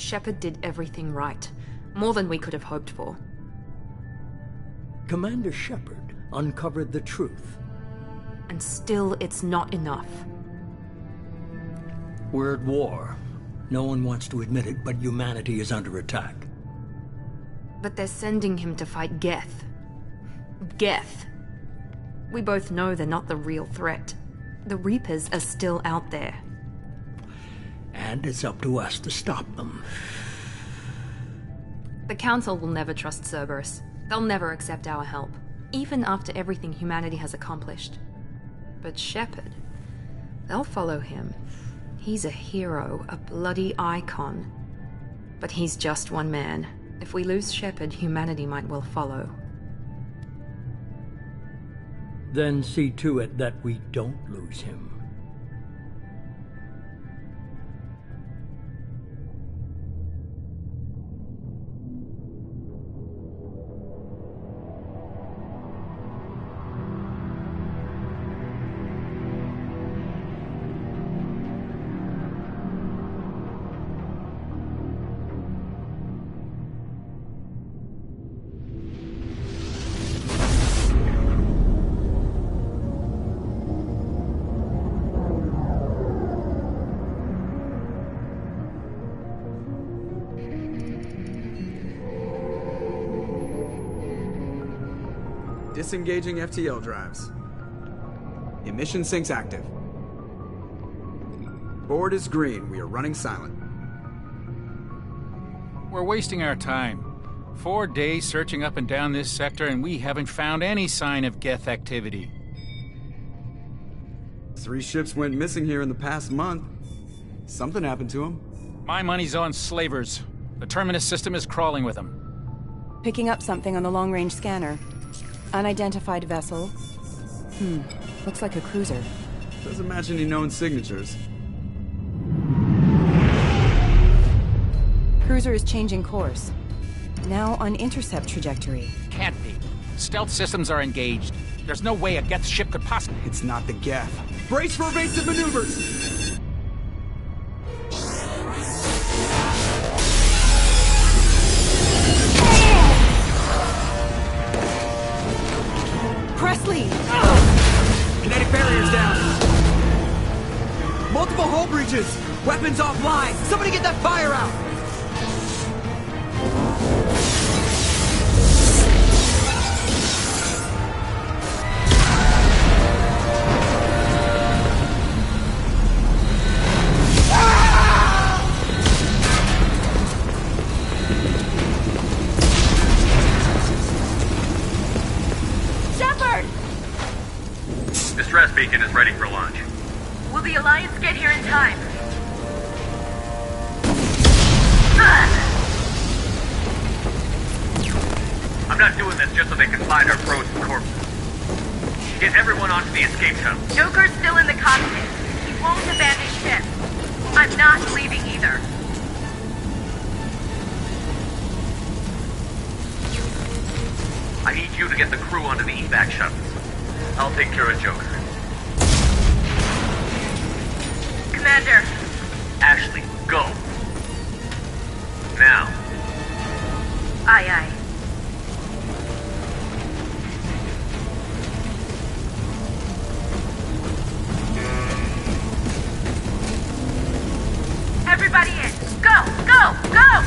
Shepard did everything right. More than we could have hoped for. Commander Shepard uncovered the truth. And still, it's not enough. We're at war. No one wants to admit it, but humanity is under attack. But they're sending him to fight Geth. Geth. We both know they're not the real threat. The Reapers are still out there. And it's up to us to stop them. The Council will never trust Cerberus. They'll never accept our help, even after everything humanity has accomplished. But Shepard, they'll follow him. He's a hero, a bloody icon. But he's just one man. If we lose Shepard, humanity might well follow. Then see to it that we don't lose him. Disengaging FTL drives. Emission sinks active. Board is green. We are running silent. We're wasting our time. 4 days searching up and down this sector, and we haven't found any sign of Geth activity. 3 ships went missing here in the past month. Something happened to them. My money's on slavers. The Terminus system is crawling with them. Picking up something on the long-range scanner. Unidentified vessel. Looks like a cruiser. Doesn't match any known signatures. Cruiser is changing course. Now on intercept trajectory. Can't be. Stealth systems are engaged. There's no way a Geth ship could possibly... It's not the Geth. Brace for evasive maneuvers! Presley! Kinetic barriers down! Multiple hull breaches! Weapons offline! Somebody get that fire out! Distress beacon is ready for launch. Will the Alliance get here in time? I'm not doing this just so they can find our frozen corpses. Get everyone onto the escape shuttle. Joker's still in the cockpit. He won't abandon ship. I'm not leaving either. I need you to get the crew onto the evac shuttles. I'll take care of Joker. Commander. Ashley, go. Now. Aye, aye. Everybody in. Go, go, go!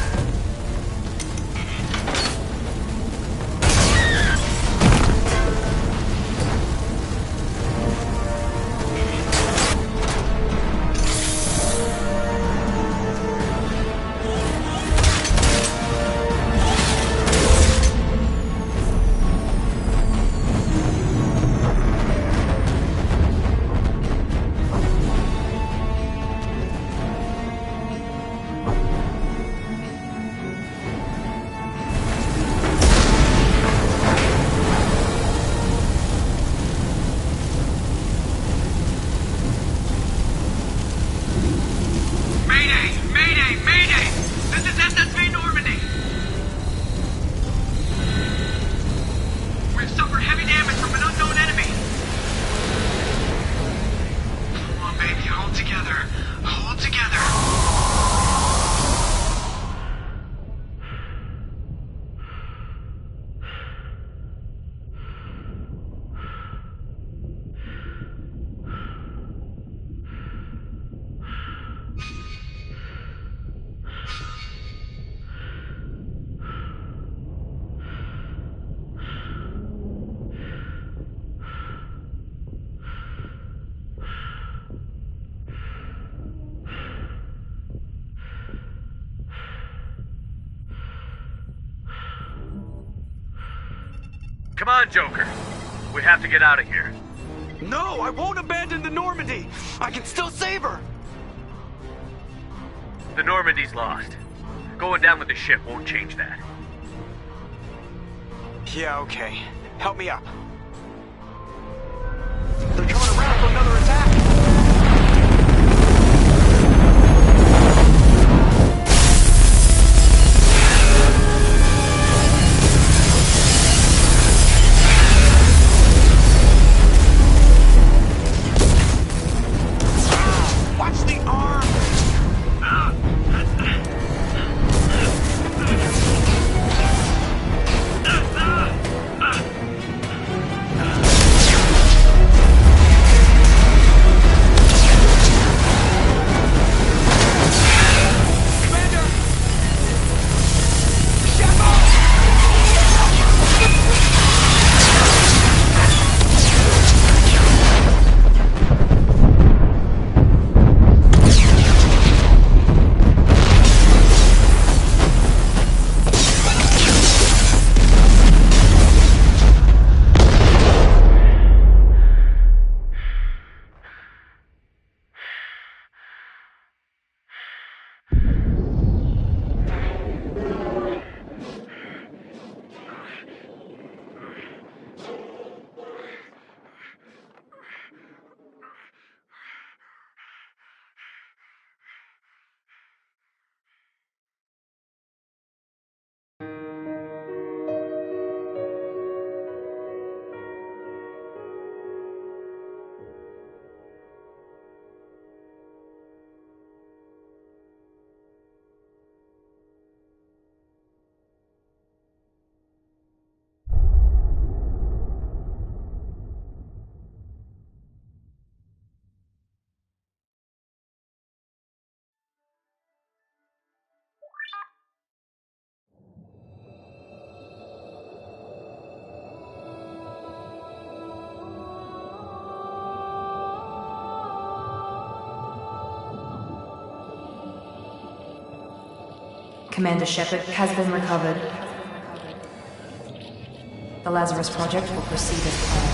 Come on, Joker. We have to get out of here. No, I won't abandon the Normandy. I can still save her. The Normandy's lost. Going down with the ship won't change that. Yeah, okay. Help me up. They're coming around for another attack. Watch the arm! Commander Shepard has been recovered. The Lazarus project will proceed as planned.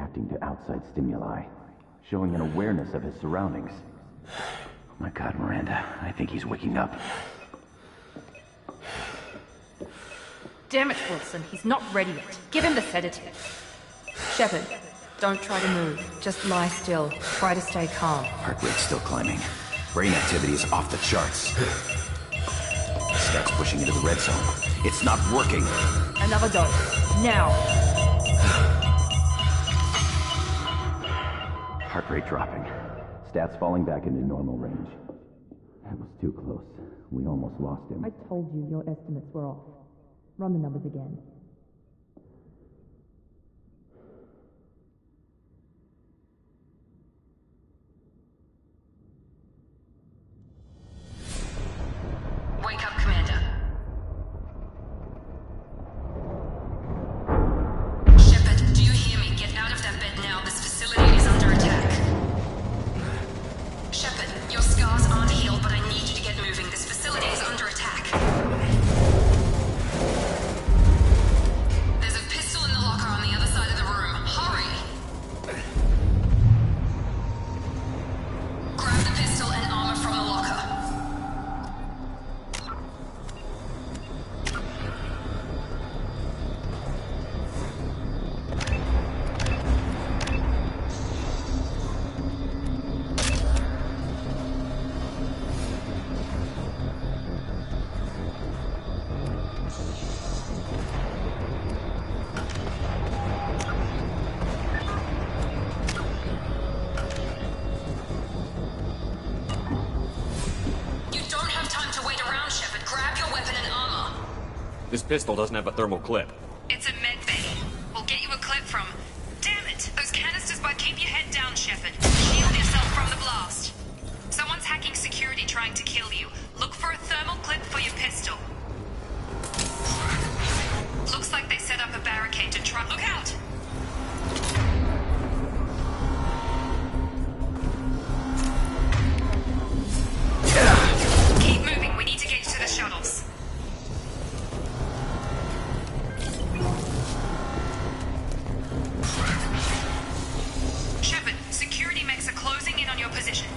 reacting to outside stimuli, showing an awareness of his surroundings. Oh my God, Miranda, I think he's waking up. Damn it, Wilson, he's not ready yet. Give him the sedative. Shepard, don't try to move. Just lie still. Try to stay calm. Heart rate's still climbing. Brain activity is off the charts. Stats pushing into the red zone. It's not working. Another dose. Now. Heart rate dropping. Stats falling back into normal range. That was too close. We almost lost him. I told you your estimates were off. Run the numbers again. Wake up, Commander. Shepard, do you hear me? Get out of that bed now. This facility is under attack. Shepard, your scars aren't healed, but I need you to get moving. This facility is under attack. There's a pistol in the locker on the other side of the room. Hurry! Grab the pistol and armor from the locker. This pistol doesn't have a thermal clip. It's a med bay. We'll get you a clip from... Damn it! Those canisters, but keep your head down, Shepard. Shield yourself from the blast. Someone's hacking security trying to kill you. Look for a thermal clip for your pistol. Looks like they set up a barricade to try... Look out! Keep moving. We need to get you to the shuttles. Shepard, security mechs are closing in on your position.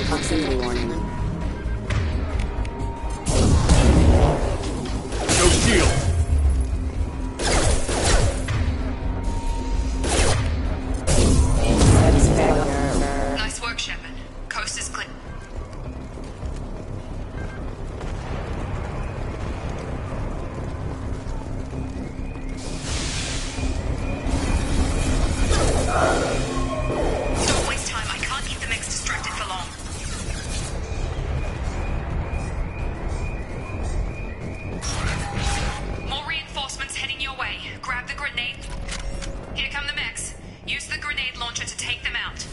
Proximity warning. No shield! Nice work, Shepard. Coast is clear. Don't waste time. I can't keep the mechs distracted for long. More reinforcements heading your way. Grab the grenade. Here come the mechs. Use the grenade launcher to take them out.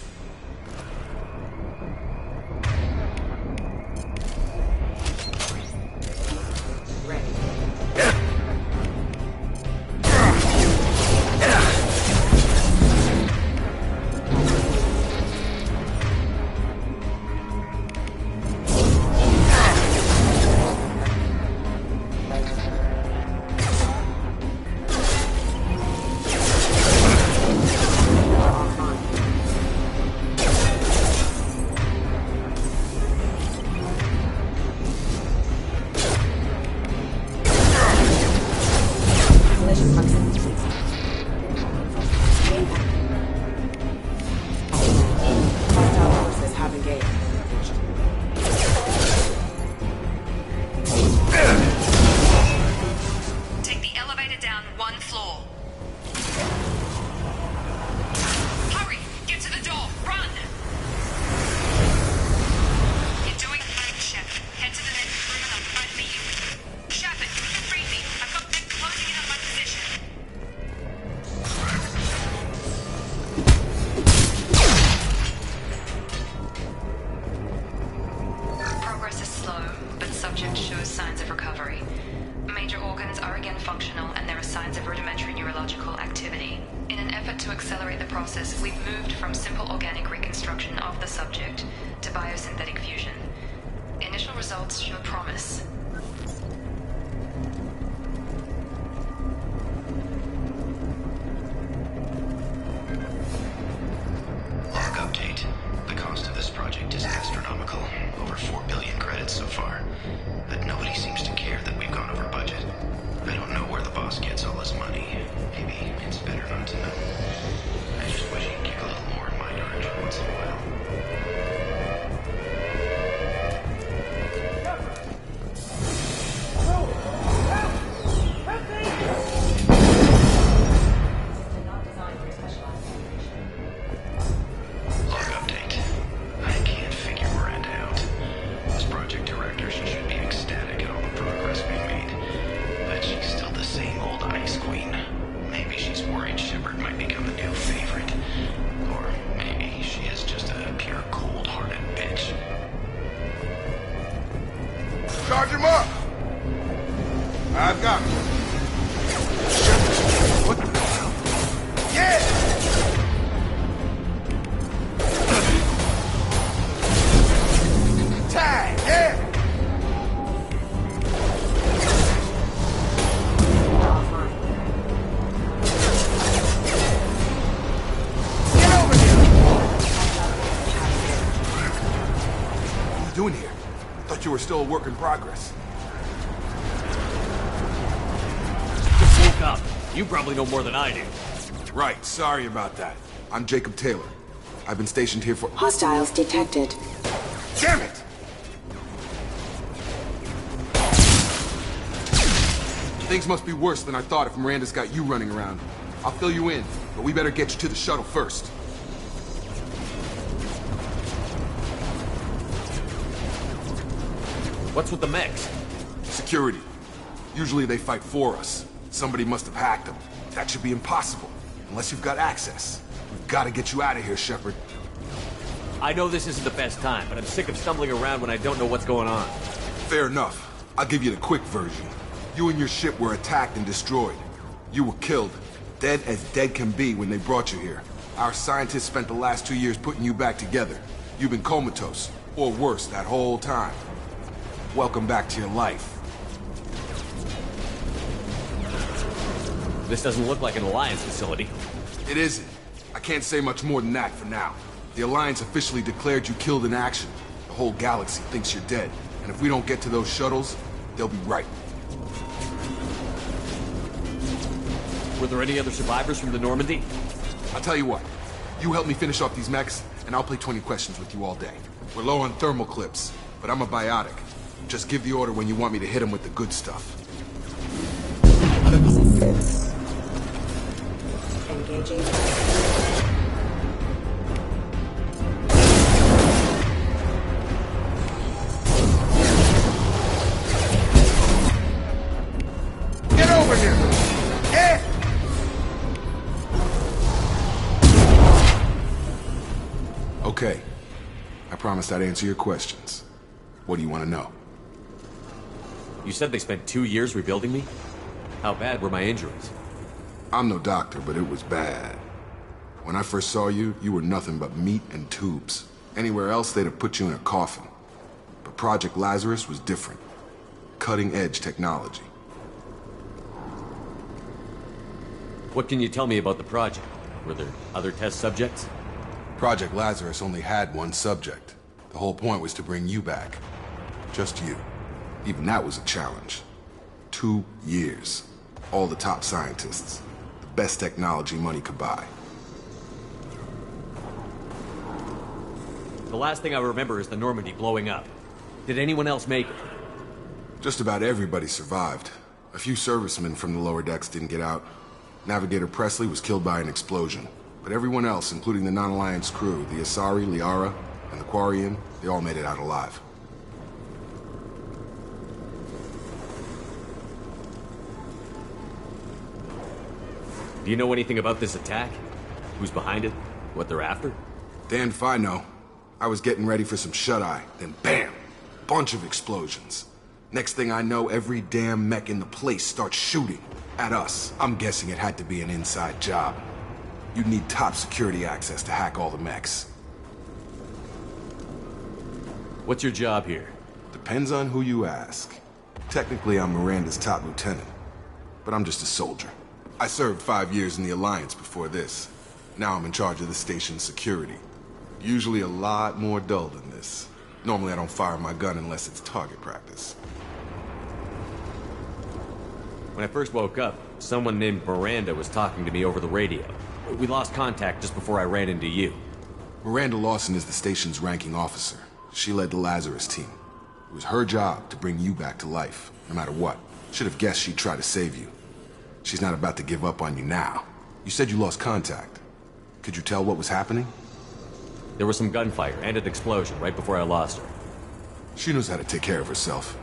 analysis, we've moved from simple organic reconstruction of the subject to biosynthetic fusion. Initial results show promise. Log update. The cost of this project is astronomical. Over 4 billion credits so far. But nobody seems to care that we've gone over budget. I don't know where the boss gets all his money. Maybe it's better not to know. I just wish he'd kick a little more in my direction once in a while. Log update. I can't figure Miranda out. As project director, she should be ecstatic at all the progress we've made. But she's still the same old ice queen. Maybe she's worried Shepard might become the new favorite. Or maybe she is just a pure cold-hearted bitch. Charge him up! I've got him. What the hell? Yeah! Tag, yeah! Get over here! What are you doing here? I thought you were still a work in progress. Just woke up. You probably know more than I do. Right, sorry about that. I'm Jacob Taylor. I've been stationed here for— Hostiles detected. Damn it! Things must be worse than I thought if Miranda's got you running around. I'll fill you in, but we better get you to the shuttle first. What's with the mechs? Security. Usually they fight for us. Somebody must have hacked them. That should be impossible, unless you've got access. We've got to get you out of here, Shepard. I know this isn't the best time, but I'm sick of stumbling around when I don't know what's going on. Fair enough. I'll give you the quick version. You and your ship were attacked and destroyed. You were killed. Dead as dead can be when they brought you here. Our scientists spent the last 2 years putting you back together. You've been comatose, or worse, that whole time. Welcome back to your life. This doesn't look like an Alliance facility. It isn't. I can't say much more than that for now. The Alliance officially declared you killed in action. The whole galaxy thinks you're dead. And if we don't get to those shuttles, they'll be right. Were there any other survivors from the Normandy? I'll tell you what. You help me finish off these mechs, and I'll play 20 questions with you all day. We're low on thermal clips, but I'm a biotic. Just give the order when you want me to hit them with the good stuff. Engaging. Get over here! Eh! Okay. I promised I'd answer your questions. What do you want to know? You said they spent 2 years rebuilding me? How bad were my injuries? I'm no doctor, but it was bad. When I first saw you, you were nothing but meat and tubes. Anywhere else, they'd have put you in a coffin. But Project Lazarus was different. Cutting-edge technology. What can you tell me about the project? Were there other test subjects? Project Lazarus only had one subject. The whole point was to bring you back. Just you. Even that was a challenge. 2 years. All the top scientists. The best technology money could buy. The last thing I remember is the Normandy blowing up. Did anyone else make it? Just about everybody survived. A few servicemen from the lower decks didn't get out. Navigator Presley was killed by an explosion. But everyone else, including the non-Alliance crew, the Asari, Liara, and the Quarian, they all made it out alive. Do you know anything about this attack? Who's behind it? What they're after? Damned if I know. I was getting ready for some shut-eye, then bam! Bunch of explosions. Next thing I know, every damn mech in the place starts shooting. At us. I'm guessing it had to be an inside job. You'd need top security access to hack all the mechs. What's your job here? Depends on who you ask. Technically, I'm Miranda's top lieutenant, but I'm just a soldier. I served 5 years in the Alliance before this. Now I'm in charge of the station's security. Usually a lot more dull than this. Normally I don't fire my gun unless it's target practice. When I first woke up, someone named Miranda was talking to me over the radio. We lost contact just before I ran into you. Miranda Lawson is the station's ranking officer. She led the Lazarus team. It was her job to bring you back to life, no matter what. Should have guessed she'd try to save you. She's not about to give up on you now. You said you lost contact. Could you tell what was happening? There was some gunfire and an explosion right before I lost her. She knows how to take care of herself.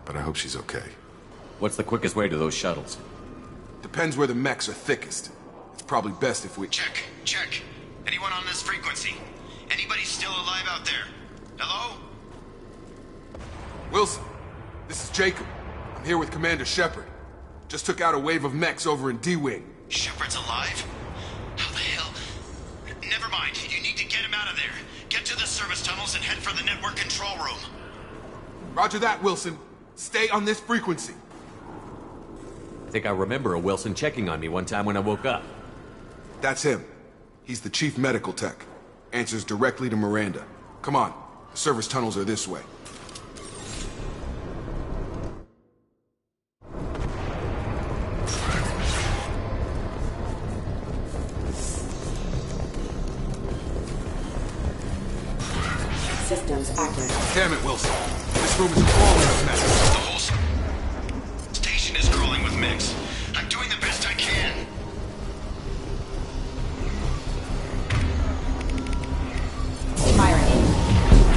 But I hope she's okay. What's the quickest way to those shuttles? Depends where the mechs are thickest. It's probably best if we... Check. Anyone on this frequency? Anybody still alive out there? Hello? Wilson, this is Jacob. I'm here with Commander Shepard. Just took out a wave of mechs over in D-Wing. Shepard's alive? How the hell? Never mind. You need to get him out of there. Get to the service tunnels and head for the network control room. Roger that, Wilson. Stay on this frequency. I think I remember a Wilson checking on me one time when I woke up. That's him. He's the chief medical tech. Answers directly to Miranda. Come on. The service tunnels are this way. Systems active. Damn it, Wilson. This room is crawling with mechs. The whole station is crawling with mechs. I'm doing the best I can. Firing.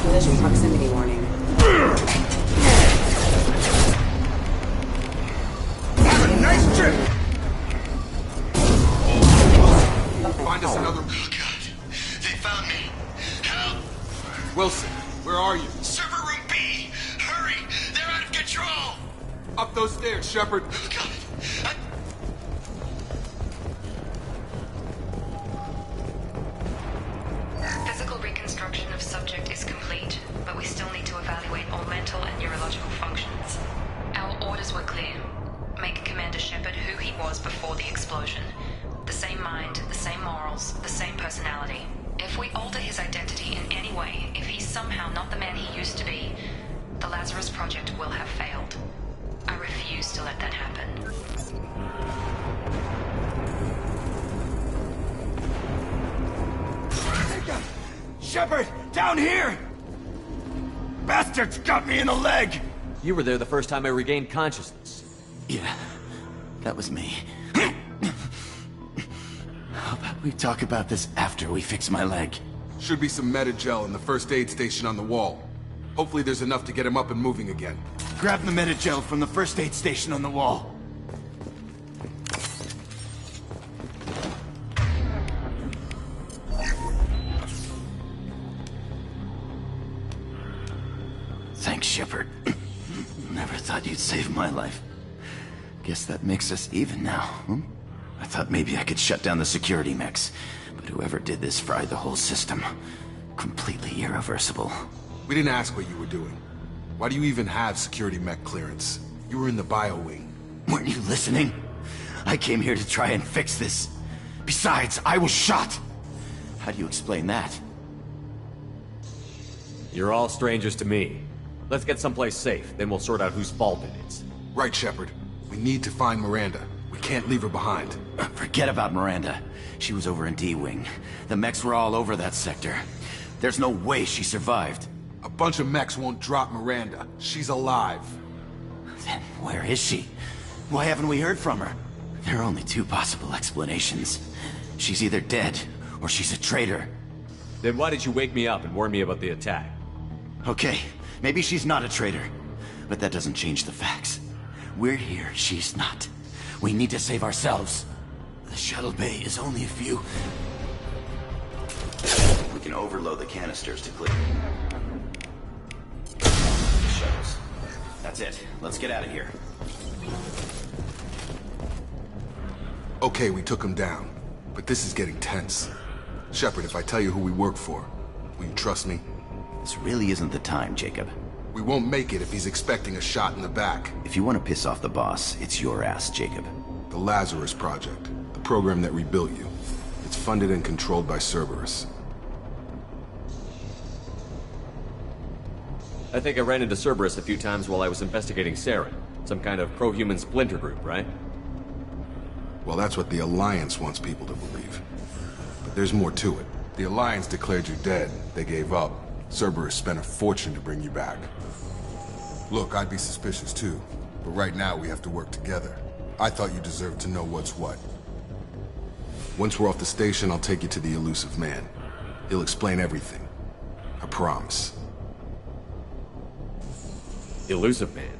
Collision proximity warning. Have a nice trip! Find us another... Oh, God. They found me. Help! Wilson, where are you? Server room B! Hurry! They're out of control! Up those stairs, Shepard. God! Physical reconstruction of subject is complete, but we still need to evaluate all mental and neurological functions. Our orders were clear. Make Commander Shepard who he was before the explosion. The same mind, the same morals, the same personality. If we alter his identity in any way, if he's somehow not the man he used to be, the Lazarus Project will have failed. I refuse to let that happen. Shepard, down here! Bastards got me in the leg! You were there the first time I regained consciousness. Yeah, that was me. How about we talk about this after we fix my leg? Should be some Metagel in the first aid station on the wall. Hopefully there's enough to get him up and moving again. Grab the Metagel from the first aid station on the wall. Thanks, Shepard. Never thought you'd save my life. Guess that makes us even now, hmm? I thought maybe I could shut down the security mechs, but whoever did this fried the whole system. Completely irreversible. We didn't ask what you were doing. Why do you even have security mech clearance? You were in the bio wing. Weren't you listening? I came here to try and fix this. Besides, I was shot. How do you explain that? You're all strangers to me. Let's get someplace safe, then we'll sort out whose fault it is. Right, Shepard. We need to find Miranda. We can't leave her behind. Forget about Miranda. She was over in D-Wing. The mechs were all over that sector. There's no way she survived. A bunch of mechs won't drop Miranda. She's alive. Then where is she? Why haven't we heard from her? There are only two possible explanations. She's either dead, or she's a traitor. Then why did you wake me up and warn me about the attack? Okay, maybe she's not a traitor. But that doesn't change the facts. We're here, she's not. We need to save ourselves. The shuttle bay is only a few... We can overload the canisters to clear the shuttles. That's it. Let's get out of here. Okay, we took him down. But this is getting tense. Shepard, if I tell you who we work for, will you trust me? This really isn't the time, Jacob. We won't make it if he's expecting a shot in the back. If you want to piss off the boss, it's your ass, Jacob. The Lazarus Project, the program that rebuilt you. It's funded and controlled by Cerberus. I think I ran into Cerberus a few times while I was investigating Saren. Some kind of pro-human splinter group, right? Well, that's what the Alliance wants people to believe. But there's more to it. The Alliance declared you dead. They gave up. Cerberus spent a fortune to bring you back. Look, I'd be suspicious too. But right now we have to work together. I thought you deserved to know what's what. Once we're off the station, I'll take you to the Illusive Man. He'll explain everything. I promise. Illusive Man?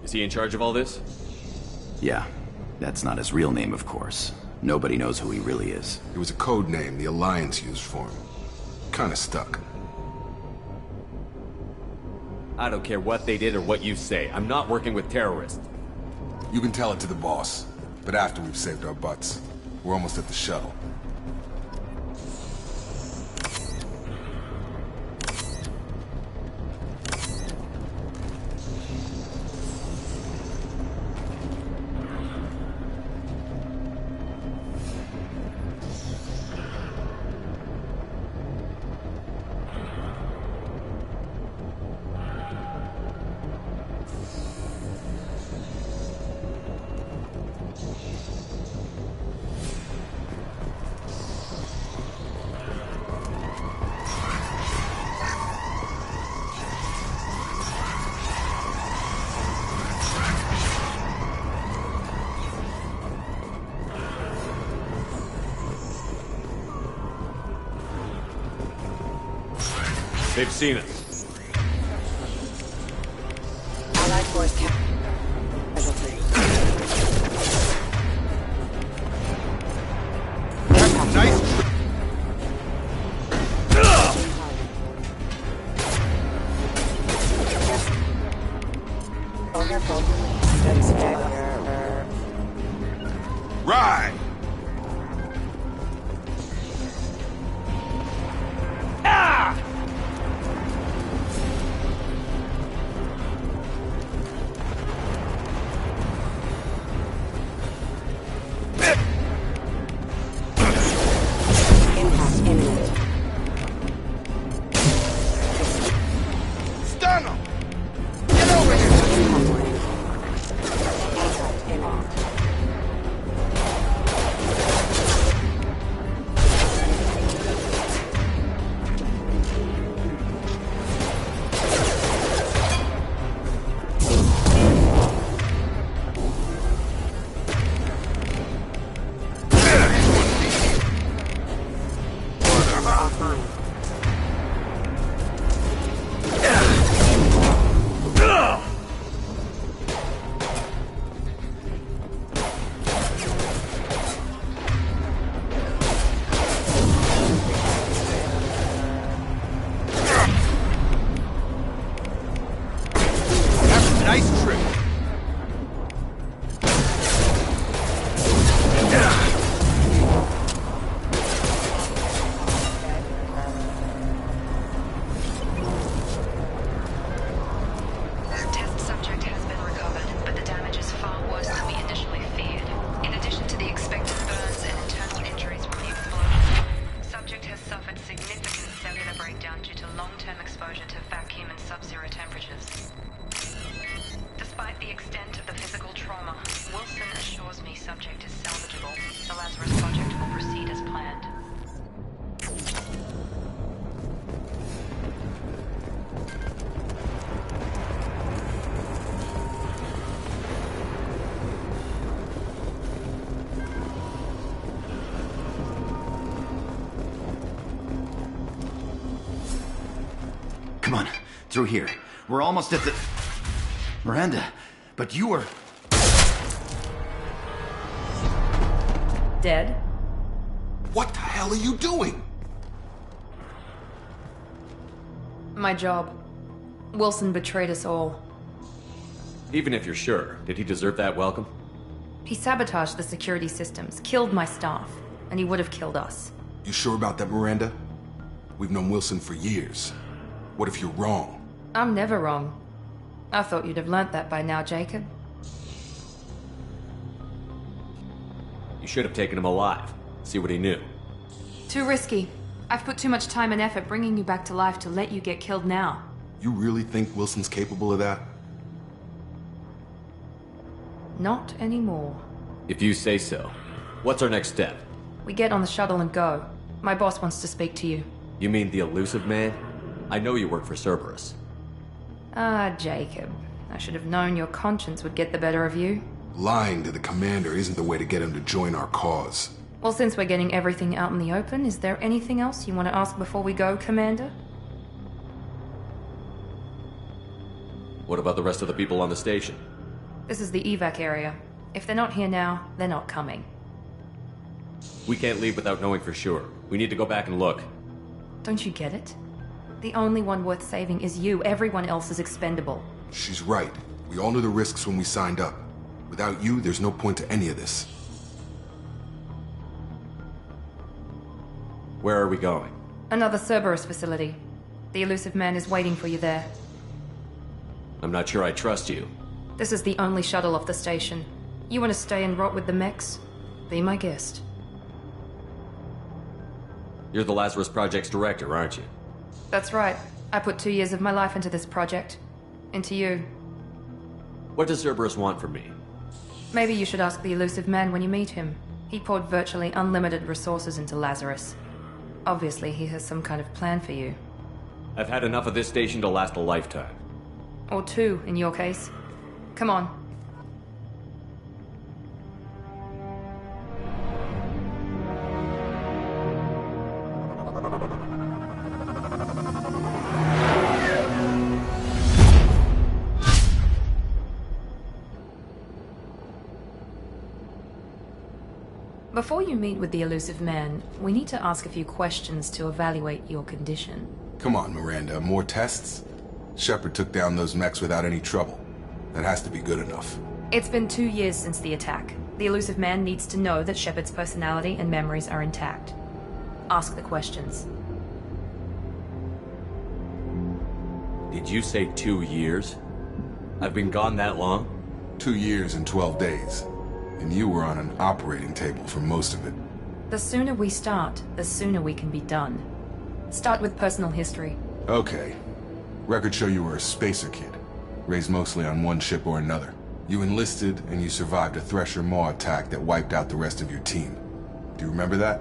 Is he in charge of all this? Yeah. That's not his real name, of course. Nobody knows who he really is. It was a code name the Alliance used for him. Kinda stuck. I don't care what they did or what you say. I'm not working with terrorists. You can tell it to the boss, but after we've saved our butts. We're almost at the shuttle. They've seen us. Allied force casualty. Nice. Right. Come on, through here. We're almost at the... Miranda, but you were... Dead? What the hell are you doing? My job. Wilson betrayed us all. Even if you're sure, did he deserve that welcome? He sabotaged the security systems, killed my staff. and he would have killed us. You sure about that, Miranda? We've known Wilson for years. What if you're wrong? I'm never wrong. I thought you'd have learnt that by now, Jacob. You should have taken him alive. See what he knew. Too risky. I've put too much time and effort bringing you back to life to let you get killed now. You really think Wilson's capable of that? Not anymore. If you say so. What's our next step? We get on the shuttle and go. My boss wants to speak to you. You mean the Illusive Man? I know you work for Cerberus. Ah, Jacob. I should have known your conscience would get the better of you. Lying to the commander isn't the way to get him to join our cause. Well, since we're getting everything out in the open, is there anything else you want to ask before we go, Commander? What about the rest of the people on the station? This is the evac area. If they're not here now, they're not coming. We can't leave without knowing for sure. We need to go back and look. Don't you get it? The only one worth saving is you. Everyone else is expendable. She's right. We all knew the risks when we signed up. Without you, there's no point to any of this. Where are we going? Another Cerberus facility. The Illusive Man is waiting for you there. I'm not sure I trust you. This is the only shuttle off the station. You want to stay and rot with the mechs? Be my guest. You're the Lazarus Project's director, aren't you? That's right. I put 2 years of my life into this project. Into you. What does Cerberus want from me? Maybe you should ask the Illusive Man when you meet him. He poured virtually unlimited resources into Lazarus. Obviously, he has some kind of plan for you. I've had enough of this station to last a lifetime. Or 2, in your case. Come on. Before you meet with the Illusive Man, we need to ask a few questions to evaluate your condition. Come on, Miranda. More tests? Shepard took down those mechs without any trouble. That has to be good enough. It's been 2 years since the attack. The Illusive Man needs to know that Shepard's personality and memories are intact. Ask the questions. Did you say 2 years? I've been gone that long? 2 years and 12 days. And you were on an operating table for most of it. The sooner we start, the sooner we can be done. Start with personal history. Okay. Records show you were a spacer kid, raised mostly on one ship or another. You enlisted, and you survived a Thresher Maw attack that wiped out the rest of your team. Do you remember that?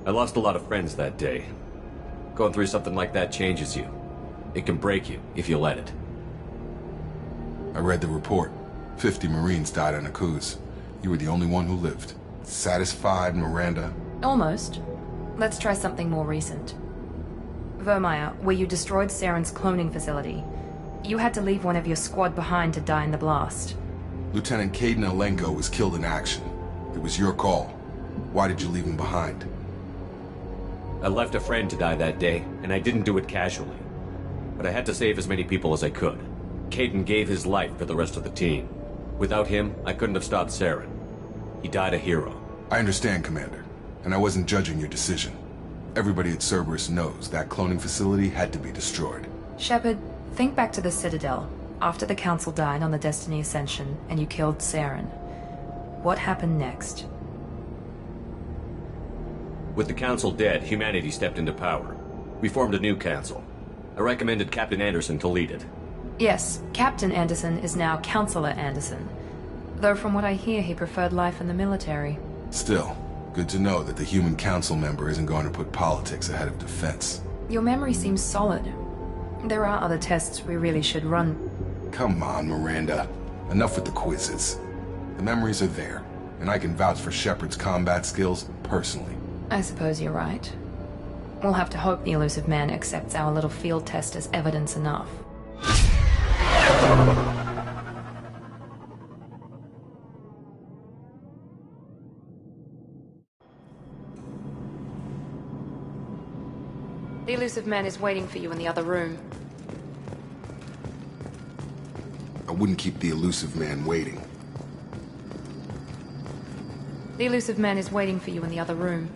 I lost a lot of friends that day. Going through something like that changes you. It can break you, if you let it. I read the report. 50 Marines died on a cruise. You were the only one who lived. Satisfied, Miranda? Almost. Let's try something more recent. Vermeer, where you destroyed Saren's cloning facility. You had to leave one of your squad behind to die in the blast. Lieutenant Caden Alenko was killed in action. It was your call. Why did you leave him behind? I left a friend to die that day, and I didn't do it casually. But I had to save as many people as I could. Caden gave his life for the rest of the team. Without him, I couldn't have stopped Saren. He died a hero. I understand, Commander. And I wasn't judging your decision. Everybody at Cerberus knows that cloning facility had to be destroyed. Shepard, think back to the Citadel, after the Council died on the Destiny Ascension, and you killed Saren. What happened next? With the Council dead, humanity stepped into power. We formed a new Council. I recommended Captain Anderson to lead it. Yes, Captain Anderson is now Counselor Anderson. Though from what I hear, he preferred life in the military. Still, good to know that the human council member isn't going to put politics ahead of defense. Your memory seems solid. There are other tests we really should run. Come on, Miranda. Enough with the quizzes. The memories are there, and I can vouch for Shepard's combat skills personally. I suppose you're right. We'll have to hope the Illusive Man accepts our little field test as evidence enough. The Illusive Man is waiting for you in the other room. I wouldn't keep the Illusive Man waiting. The Illusive Man is waiting for you in the other room.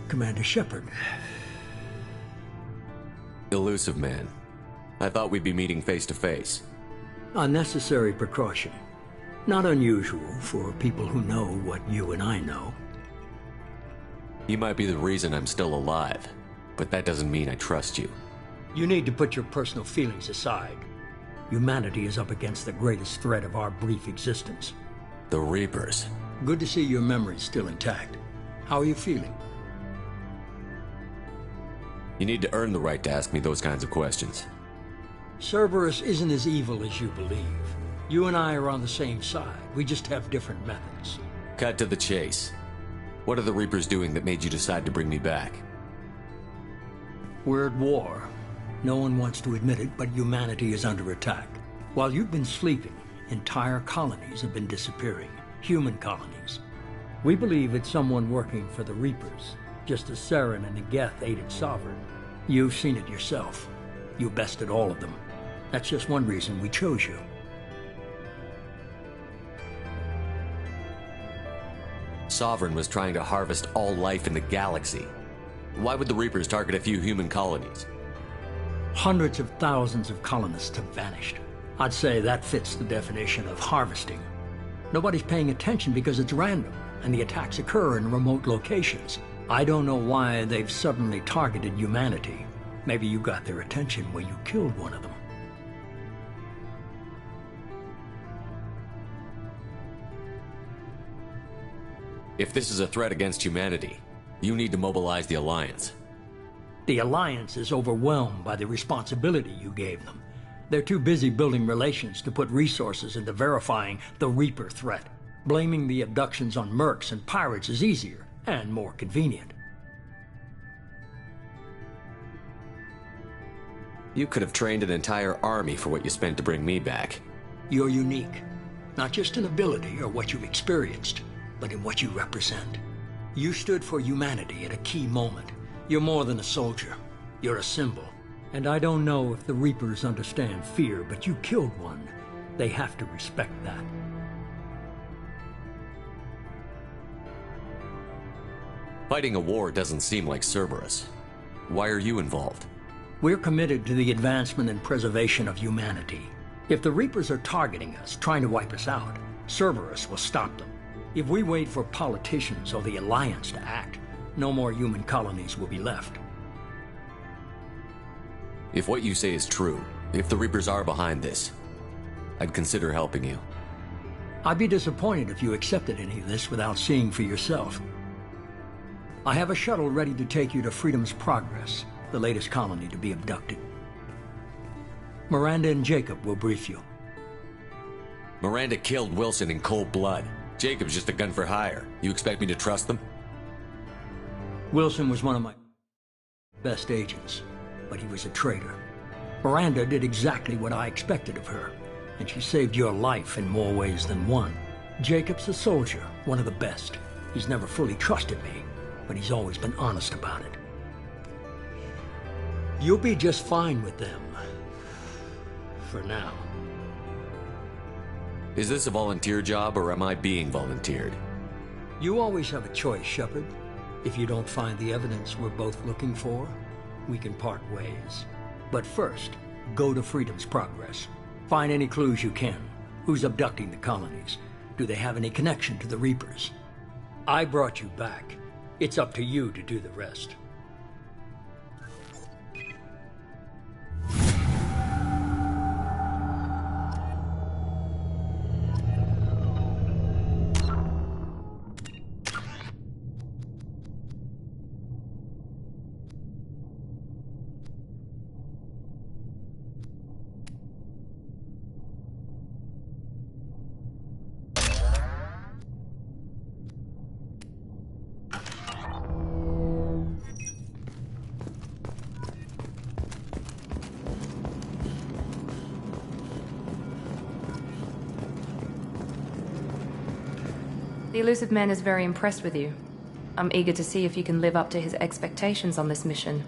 Commander Shepard. Illusive Man. I thought we'd be meeting face to face. Unnecessary precaution. Not unusual for people who know what you and I know. You might be the reason I'm still alive, but that doesn't mean I trust you. You need to put your personal feelings aside. Humanity is up against the greatest threat of our brief existence. The Reapers. Good to see your memory's still intact. How are you feeling? You need to earn the right to ask me those kinds of questions. Cerberus isn't as evil as you believe. You and I are on the same side. We just have different methods. Cut to the chase. What are the Reapers doing that made you decide to bring me back? We're at war. No one wants to admit it, but humanity is under attack. While you've been sleeping, entire colonies have been disappearing. Human colonies. We believe it's someone working for the Reapers, just as Saren and the Geth aided Sovereign. You've seen it yourself. You bested all of them. That's just one reason we chose you. Sovereign was trying to harvest all life in the galaxy. Why would the Reapers target a few human colonies? Hundreds of thousands of colonists have vanished. I'd say that fits the definition of harvesting. Nobody's paying attention because it's random, and the attacks occur in remote locations. I don't know why they've suddenly targeted humanity. Maybe you got their attention when you killed one of them. If this is a threat against humanity, you need to mobilize the Alliance. The Alliance is overwhelmed by the responsibility you gave them. They're too busy building relations to put resources into verifying the Reaper threat. Blaming the abductions on mercs and pirates is easier and more convenient. You could have trained an entire army for what you spent to bring me back. You're unique, not just in ability or what you've experienced, but in what you represent. You stood for humanity at a key moment. You're more than a soldier. You're a symbol. And I don't know if the Reapers understand fear, but you killed one. They have to respect that. Fighting a war doesn't seem like Cerberus. Why are you involved? We're committed to the advancement and preservation of humanity. If the Reapers are targeting us, trying to wipe us out, Cerberus will stop them. If we wait for politicians or the Alliance to act, no more human colonies will be left. If what you say is true, if the Reapers are behind this, I'd consider helping you. I'd be disappointed if you accepted any of this without seeing for yourself. I have a shuttle ready to take you to Freedom's Progress, the latest colony to be abducted. Miranda and Jacob will brief you. Miranda killed Wilson in cold blood. Jacob's just a gun for hire. You expect me to trust them? Wilson was one of my best agents, but he was a traitor. Miranda did exactly what I expected of her, and she saved your life in more ways than one. Jacob's a soldier, one of the best. He's never fully trusted me, but he's always been honest about it. You'll be just fine with them. For now. Is this a volunteer job, or am I being volunteered? You always have a choice, Shepard. If you don't find the evidence we're both looking for, we can part ways. But first, go to Freedom's Progress. Find any clues you can. Who's abducting the colonies? Do they have any connection to the Reapers? I brought you back. It's up to you to do the rest. The Illusive Man is very impressed with you. I'm eager to see if you can live up to his expectations on this mission.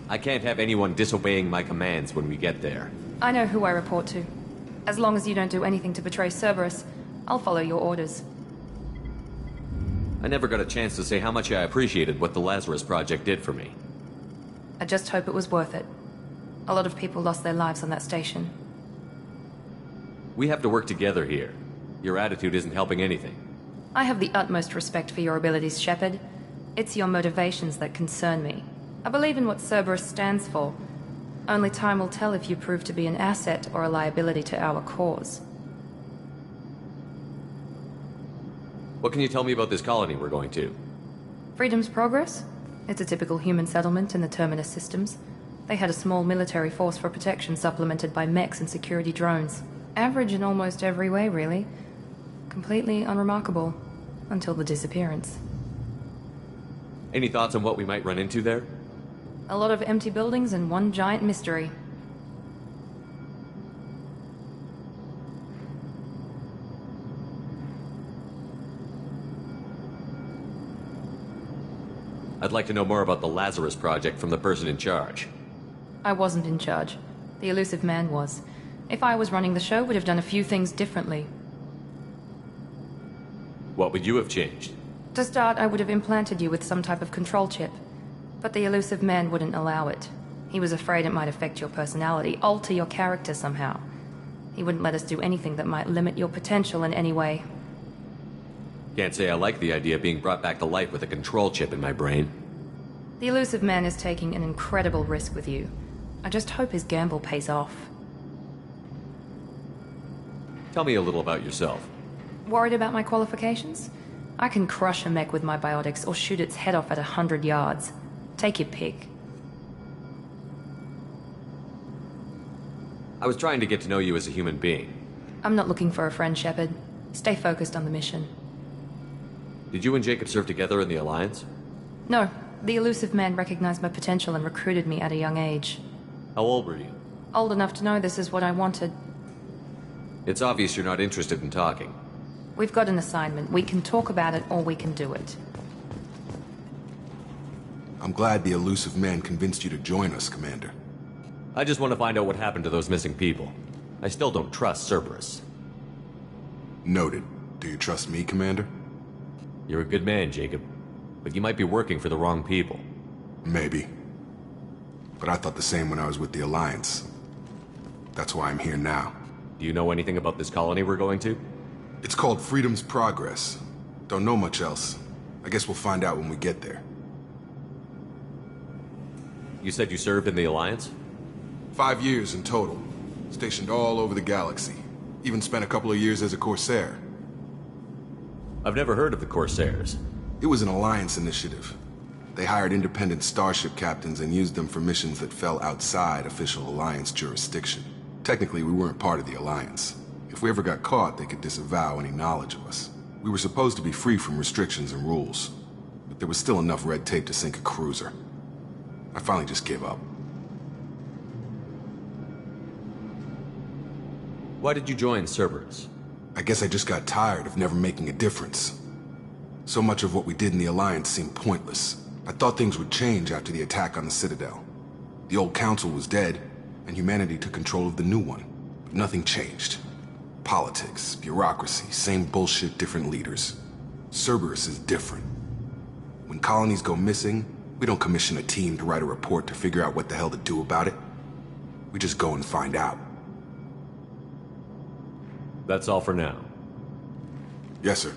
I can't have anyone disobeying my commands when we get there. I know who I report to. As long as you don't do anything to betray Cerberus, I'll follow your orders. I never got a chance to say how much I appreciated what the Lazarus project did for me. I just hope it was worth it. A lot of people lost their lives on that station. We have to work together here. Your attitude isn't helping anything. I have the utmost respect for your abilities, Shepard. It's your motivations that concern me. I believe in what Cerberus stands for. Only time will tell if you prove to be an asset or a liability to our cause. What can you tell me about this colony we're going to? Freedom's Progress? It's a typical human settlement in the Terminus systems. They had a small military force for protection supplemented by mechs and security drones. Average in almost every way, really. Completely unremarkable. Until the disappearance. Any thoughts on what we might run into there? A lot of empty buildings and one giant mystery. I'd like to know more about the Lazarus project from the person in charge. I wasn't in charge. The Illusive Man was. If I was running the show, would have done a few things differently. What would you have changed? To start, I would have implanted you with some type of control chip. But the Illusive Man wouldn't allow it. He was afraid it might affect your personality, alter your character somehow. He wouldn't let us do anything that might limit your potential in any way. Can't say I like the idea of being brought back to life with a control chip in my brain. The Illusive Man is taking an incredible risk with you. I just hope his gamble pays off. Tell me a little about yourself. Worried about my qualifications? I can crush a mech with my biotics or shoot its head off at 100 yards. Take your pick. I was trying to get to know you as a human being. I'm not looking for a friend, Shepard. Stay focused on the mission. Did you and Jacob serve together in the Alliance? No. The Illusive Man recognized my potential and recruited me at a young age. How old were you? Old enough to know this is what I wanted. It's obvious you're not interested in talking. We've got an assignment. We can talk about it or we can do it. I'm glad the Illusive Man convinced you to join us, Commander. I just want to find out what happened to those missing people. I still don't trust Cerberus. Noted. Do you trust me, Commander? You're a good man, Jacob. But you might be working for the wrong people. Maybe. But I thought the same when I was with the Alliance. That's why I'm here now. Do you know anything about this colony we're going to? It's called Freedom's Progress. Don't know much else. I guess we'll find out when we get there. You said you served in the Alliance? 5 years in total. Stationed all over the galaxy. Even spent a couple of years as a Corsair. I've never heard of the Corsairs. It was an Alliance initiative. They hired independent starship captains and used them for missions that fell outside official Alliance jurisdiction. Technically, we weren't part of the Alliance. If we ever got caught, they could disavow any knowledge of us. We were supposed to be free from restrictions and rules, but there was still enough red tape to sink a cruiser. I finally just gave up. Why did you join Cerberus? I guess I just got tired of never making a difference. So much of what we did in the Alliance seemed pointless. I thought things would change after the attack on the Citadel. The old council was dead, and humanity took control of the new one. But nothing changed. Politics, bureaucracy, same bullshit, different leaders. Cerberus is different. When colonies go missing, we don't commission a team to write a report to figure out what the hell to do about it. We just go and find out. That's all for now. Yes, sir.